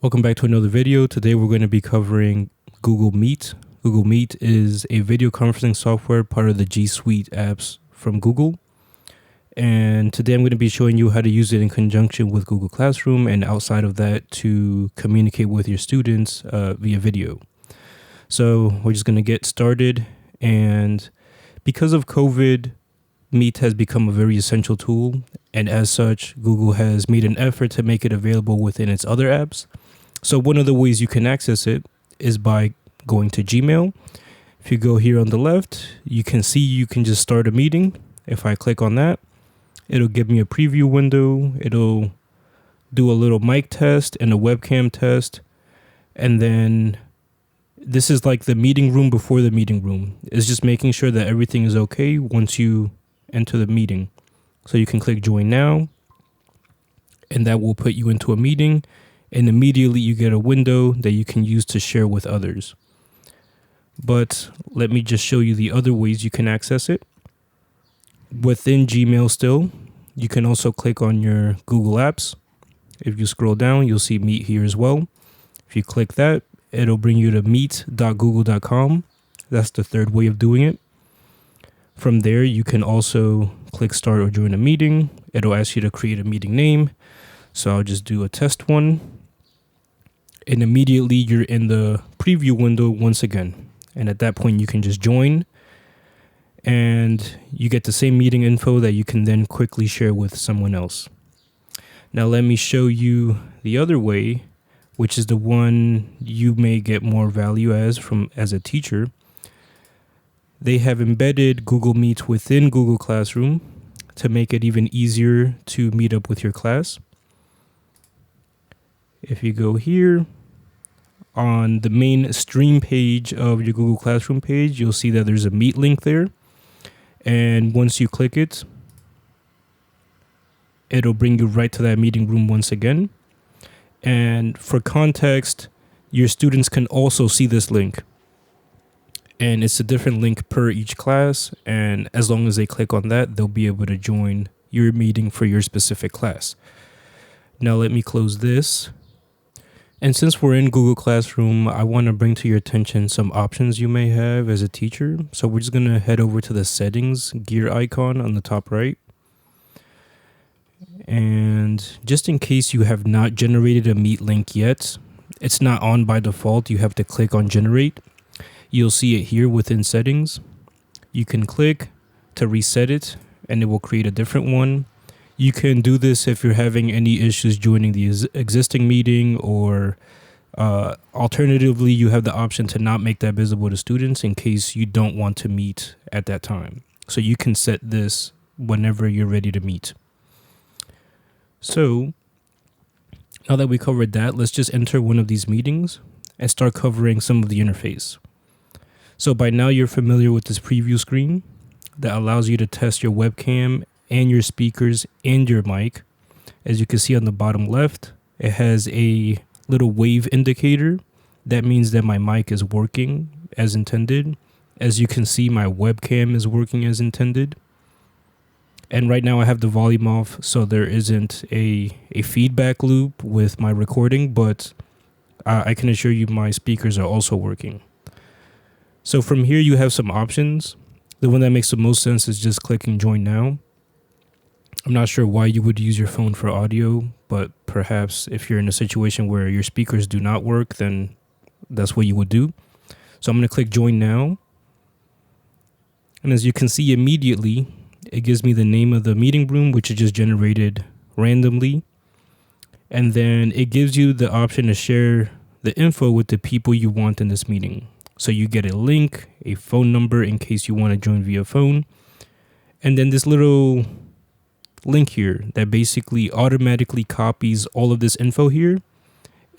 Welcome back to another video. Today we're going to be covering Google Meet. Google Meet is a video conferencing software, part of the G Suite apps from Google. And today I'm going to be showing you how to use it in conjunction with Google Classroom and outside of that to communicate with your students via video. So we're just going to get started. And because of COVID, Meet has become a very essential tool. And as such, Google has made an effort to make it available within its other apps. So one of the ways you can access it is by going to Gmail. If you go here on the left, you can see you can just start a meeting. If I click on that, it'll give me a preview window. It'll do a little mic test and a webcam test. And then this is like the meeting room before the meeting room. It's just making sure that everything is okay once you enter the meeting. So you can click join now, and that will put you into a meeting. And immediately you get a window that you can use to share with others. But let me just show you the other ways you can access it. Within Gmail still, you can also click on your Google Apps. If you scroll down, you'll see Meet here as well. If you click that, it'll bring you to meet.google.com. That's the third way of doing it. From there, you can also click start or join a meeting. It'll ask you to create a meeting name. So I'll just do a test one. And immediately you're in the preview window once again. And at that point, you can just join. And you get the same meeting info that you can then quickly share with someone else. Now let me show you the other way, which is the one you may get more value as a teacher. They have embedded Google Meet within Google Classroom to make it even easier to meet up with your class. If you go here on the main stream page of your Google Classroom page, you'll see that there's a Meet link there. And once you click it, it'll bring you right to that meeting room once again. And for context, your students can also see this link. And it's a different link per each class. And as long as they click on that, they'll be able to join your meeting for your specific class. Now let me close this. And since we're in Google Classroom, I want to bring to your attention some options you may have as a teacher. So we're just going to head over to the settings gear icon on the top right. And just in case you have not generated a Meet link yet, it's not on by default. You have to click on generate. You'll see it here within settings. You can click to reset it and it will create a different one. You can do this if you're having any issues joining the existing meeting, or alternatively, you have the option to not make that visible to students in case you don't want to meet at that time. So you can set this whenever you're ready to meet. So now that we covered that, let's just enter one of these meetings and start covering some of the interface. So by now you're familiar with this preview screen that allows you to test your webcam and your speakers and your mic. As you can see on the bottom left, it has a little wave indicator. That means that my mic is working as intended. As you can see, my webcam is working as intended. And right now I have the volume off, so there isn't a feedback loop with my recording, but I can assure you my speakers are also working. So from here you have some options. The one that makes the most sense is just clicking join now. I'm not sure why you would use your phone for audio, but perhaps if you're in a situation where your speakers do not work, then that's what you would do. So I'm going to click join now. And as you can see immediately, it gives me the name of the meeting room, which is just generated randomly. And then it gives you the option to share the info with the people you want in this meeting. So you get a link, a phone number in case you want to join via phone. And then this little link here that basically automatically copies all of this info here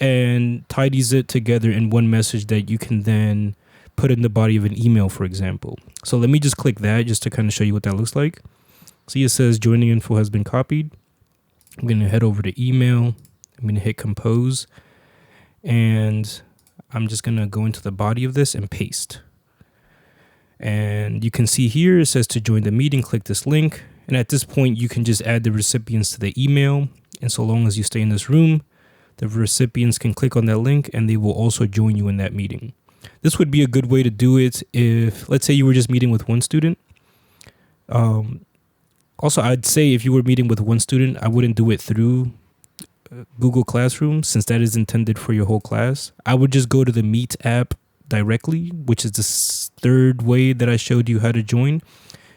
and tidies it together in one message that you can then put in the body of an email, for example. So let me just click that just to kind of show you what that looks like. See, it says joining info has been copied. I'm going to head over to email. I'm going to hit compose, and I'm just going to go into the body of this and paste. And you can see here it says to join the meeting, click this link. And at this point, you can just add the recipients to the email. And so long as you stay in this room, The recipients can click on that link and they will also join you in that meeting. This would be a good way to do it if, let's say, you were just meeting with one student. Also, I'd say if you were meeting with one student, I wouldn't do it through Google Classroom, since that is intended for your whole class. I would just go to the Meet app directly, which is the third way that I showed you how to join.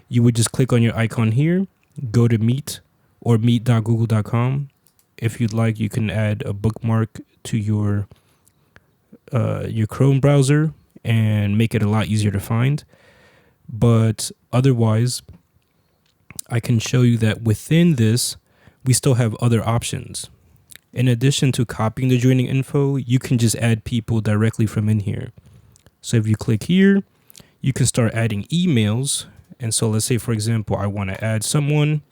You would just click on your icon here, go to Meet or meet.google.com. If you'd like, you can add a bookmark to your Chrome browser and make it a lot easier to find. But otherwise, I can show you that within this, we still have other options. In addition to copying the joining info, you can just add people directly from in here. So if you click here, you can start adding emails. And so let's say, for example, I want to add someone.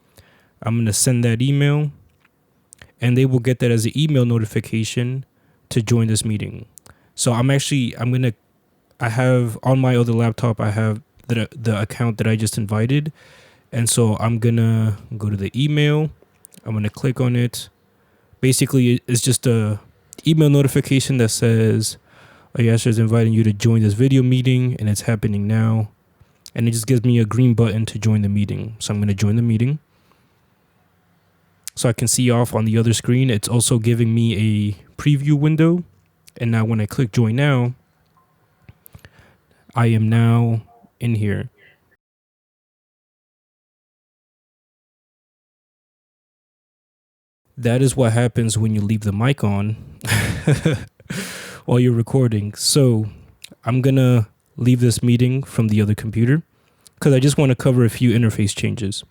I'm going to send that email and they will get that as an email notification to join this meeting. So I have on my other laptop, I have the account that I just invited. And so I'm going to go to the email. I'm going to click on it. Basically, it's just a email notification that says, Yasser is inviting you to join this video meeting, and it's happening now. And it just gives me a green button to join the meeting. So I'm going to join the meeting. So I can see off on the other screen. It's also giving me a preview window. And now when I click join now, I am now in here. That is what happens when you leave the mic on while you're recording. So I'm going to leave this meeting from the other computer because I just want to cover a few interface changes.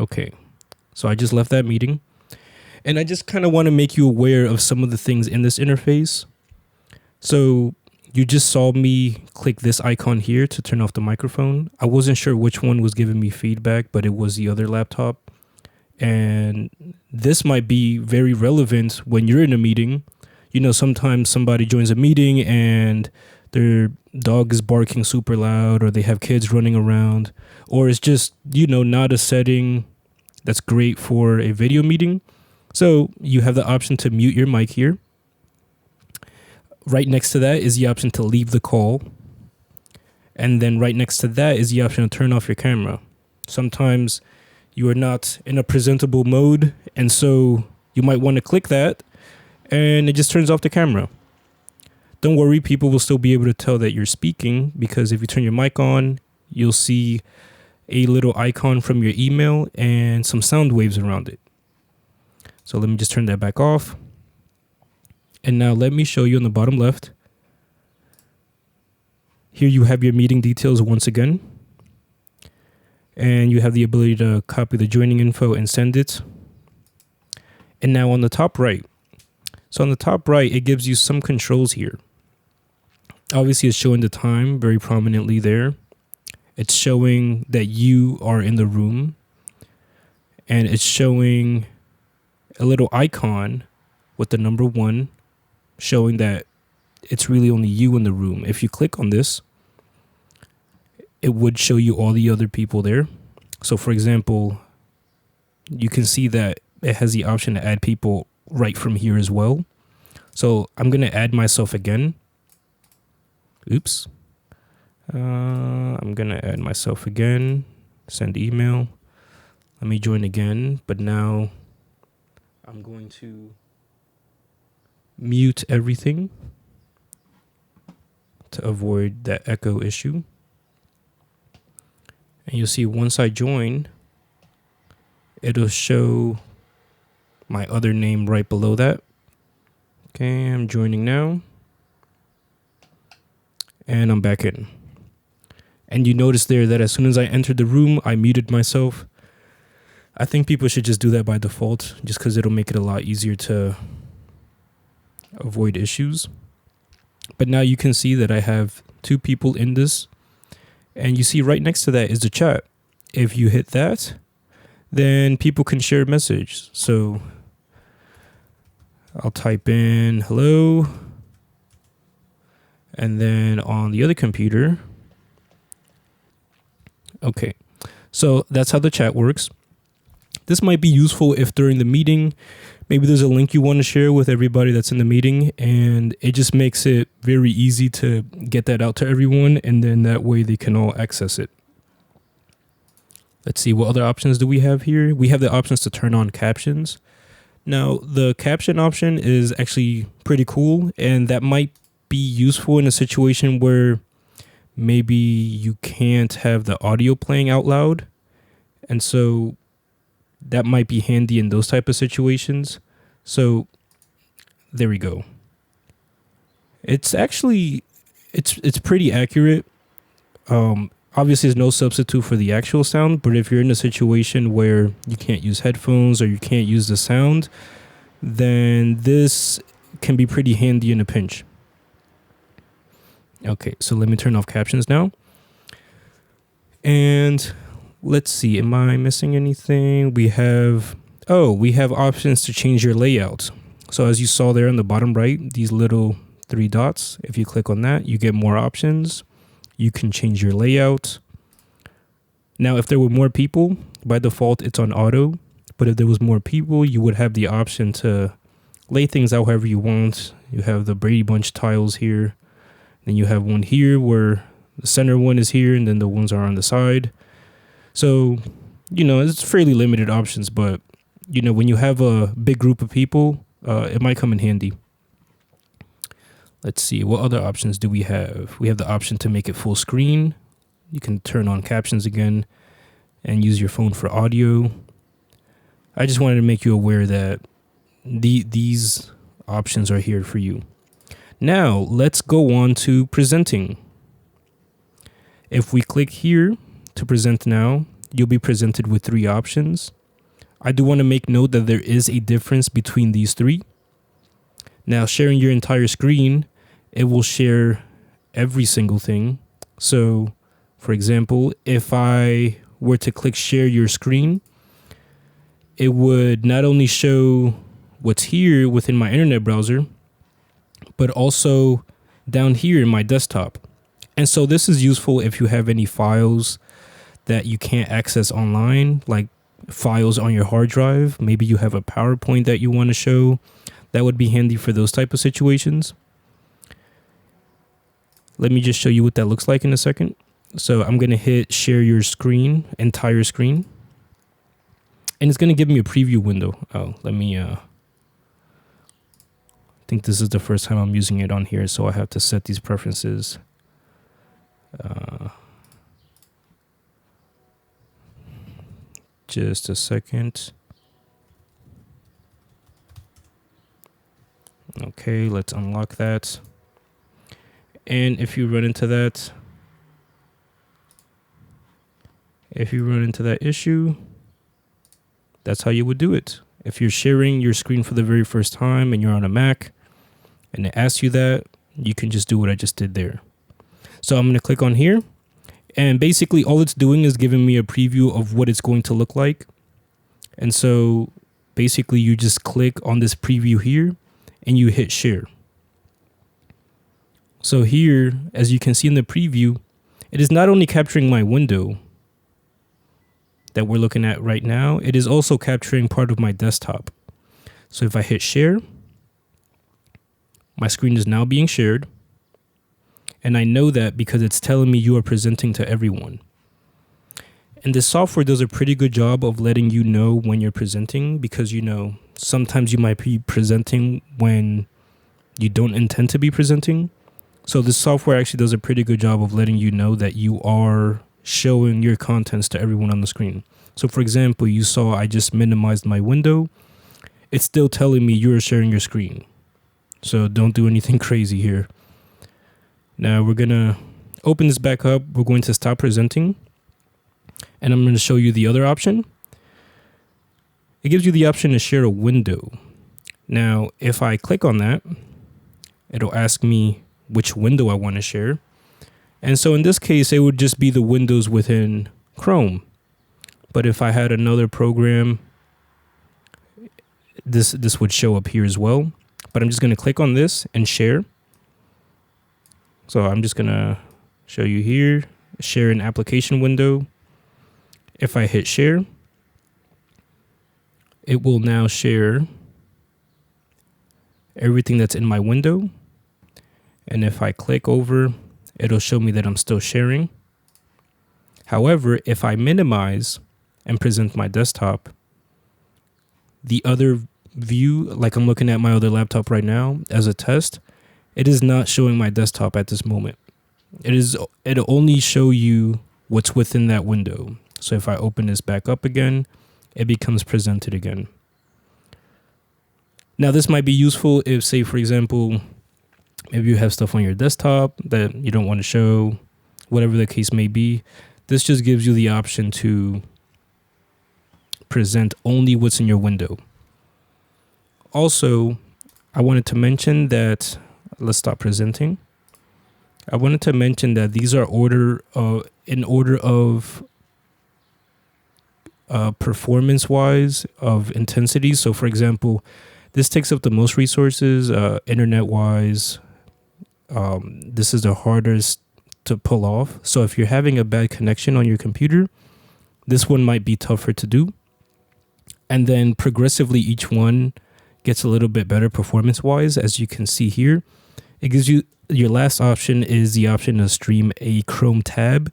Okay, so I just left that meeting and I just kind of want to make you aware of some of the things in this interface. So you just saw me click this icon here to turn off the microphone. I wasn't sure which one was giving me feedback, but it was the other laptop. And this might be very relevant when you're in a meeting. You know, sometimes somebody joins a meeting and their dog is barking super loud, or they have kids running around, or it's just, not a setting that's great for a video meeting. So you have the option to mute your mic here. Right next to that is the option to leave the call. And then right next to that is the option to turn off your camera. Sometimes you are not in a presentable mode, and so you might want to click that and it just turns off the camera. Don't worry, people will still be able to tell that you're speaking, because if you turn your mic on, you'll see a little icon from your email and some sound waves around it. So let me just turn that back off. And now let me show you on the bottom left. Here you have your meeting details once again. And you have the ability to copy the joining info and send it. And now on the top right. So on the top right, it gives you some controls here. Obviously, it's showing the time very prominently there. It's showing that you are in the room. And it's showing a little icon with the number 1, showing that it's really only you in the room. If you click on this, it would show you all the other people there. So for example, you can see that it has the option to add people right from here as well. So I'm going to add myself again. Oops. I'm going to add myself again. Send email. Let me join again. But now I'm going to mute everything to avoid that echo issue. And you'll see once I join, it'll show my other name right below that. Okay, I'm joining now. And I'm back in. And you notice there that as soon as I entered the room, I muted myself. I think people should just do that by default, just because it'll make it a lot easier to avoid issues. But now you can see that I have 2 people in this. And you see right next to that is the chat. If you hit that, then people can share a message. So I'll type in hello. And then on the other computer. Okay, so that's how the chat works. This might be useful if during the meeting, Maybe there's a link you want to share with everybody that's in the meeting, and it just makes it very easy to get that out to everyone, and then that way they can all access it. Let's see, what other options do we have here? We have the options to turn on captions. Now, the caption option is actually pretty cool, and that might be useful in a situation where maybe you can't have the audio playing out loud. And so that might be handy in those type of situations. So there we go. It's actually, it's pretty accurate. Obviously, there's no substitute for the actual sound, but if you're in a situation where you can't use headphones or you can't use the sound, then this can be pretty handy in a pinch. Okay, so let me turn off captions now. And let's see, am I missing anything? We have options to change your layout. So as you saw there on the bottom right, these little 3 dots, if you click on that, you get more options. You can change your layout. Now, if there were more people, by default, it's on auto. But if there was more people, you would have the option to lay things out however you want. You have the Brady Bunch tiles here. Then you have one here where the center one is here, and then the ones are on the side. So, it's fairly limited options, but, when you have a big group of people, it might come in handy. Let's see, what other options do we have? We have the option to make it full screen. You can turn on captions again and use your phone for audio. I just wanted to make you aware that these options are here for you. Now, let's go on to presenting. If we click here to present now, you'll be presented with 3 options. I do want to make note that there is a difference between these 3. Now, sharing your entire screen, it will share every single thing. So, for example, if I were to click share your screen, it would not only show what's here within my internet browser, but also down here in my desktop. And so this is useful if you have any files that you can't access online, like files on your hard drive. Maybe you have a PowerPoint that you want to show. That would be handy for those type of situations. Let me just show you what that looks like in a second. So I'm going to hit share your screen, entire screen. And it's going to give me a preview window. Oh, let me, I think this is the first time I'm using it on here, so I have to set these preferences. Just a second. Okay, let's unlock that. And if you run into that issue, that's how you would do it. If you're sharing your screen for the very first time and you're on a Mac and it asks you that, you can just do what I just did there. So I'm going to click on here, and basically all it's doing is giving me a preview of what it's going to look like. And so basically you just click on this preview here and you hit share. So here, as you can see in the preview, it is not only capturing my window that we're looking at right now, it is also capturing part of my desktop. So if I hit share, my screen is now being shared. And I know that because it's telling me you are presenting to everyone. And this software does a pretty good job of letting you know when you're presenting, because, sometimes you might be presenting when you don't intend to be presenting. So this software actually does a pretty good job of letting you know that you are showing your contents to everyone on the screen. So for example, you saw I just minimized my window. It's still telling me you're sharing your screen. So don't do anything crazy here. Now we're going to open this back up. We're going to stop presenting. And I'm going to show you the other option. It gives you the option to share a window. Now, if I click on that, it'll ask me which window I want to share. And so in this case, it would just be the windows within Chrome. But if I had another program, this would show up here as well. But I'm just going to click on this and share. So I'm just going to show you here, share an application window. If I hit share, it will now share everything that's in my window. And if I click over, it'll show me that I'm still sharing. However, if I minimize and present my desktop, the other view, like I'm looking at my other laptop right now as a test, it is not showing my desktop at this moment. It'll only show you what's within that window. So if I open this back up again, it becomes presented again. Now this might be useful if, say, for example, maybe you have stuff on your desktop that you don't want to show, whatever the case may be. This just gives you the option to present only what's in your window. Also, I wanted to mention that, let's stop presenting. I wanted to mention that these are in order of performance-wise of intensity. So for example, this takes up the most resources, internet-wise. This is the hardest to pull off. So if you're having a bad connection on your computer, this one might be tougher to do. And then progressively, each one gets a little bit better performance-wise. As you can see here, it gives you, your last option is the option to stream a Chrome tab.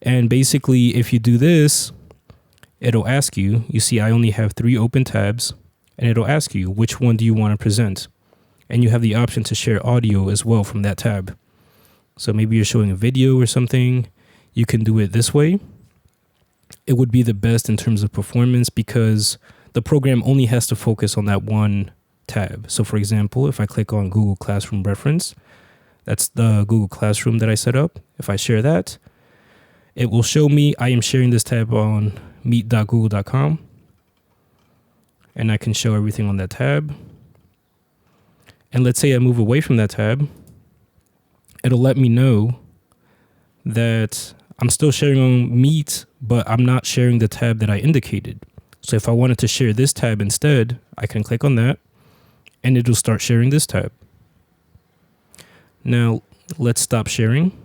And basically, if you do this, it'll ask you, you see I only have 3 open tabs, and it'll ask you, which one do you want to present? And you have the option to share audio as well from that tab. So maybe you're showing a video or something, you can do it this way. It would be the best in terms of performance because the program only has to focus on that one tab. So for example, if I click on Google Classroom reference, that's the Google Classroom that I set up. If I share that, it will show me I am sharing this tab on meet.google.com. And I can show everything on that tab. And let's say I move away from that tab, it'll let me know that I'm still sharing on Meet, but I'm not sharing the tab that I indicated. So if I wanted to share this tab instead, I can click on that and it'll start sharing this tab. Now let's stop sharing.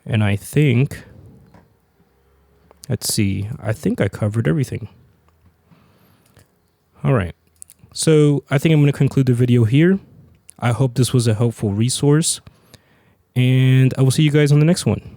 And I think, let's see, I think I covered everything. All right. So I think I'm going to conclude the video here. I hope this was a helpful resource, and I will see you guys on the next one.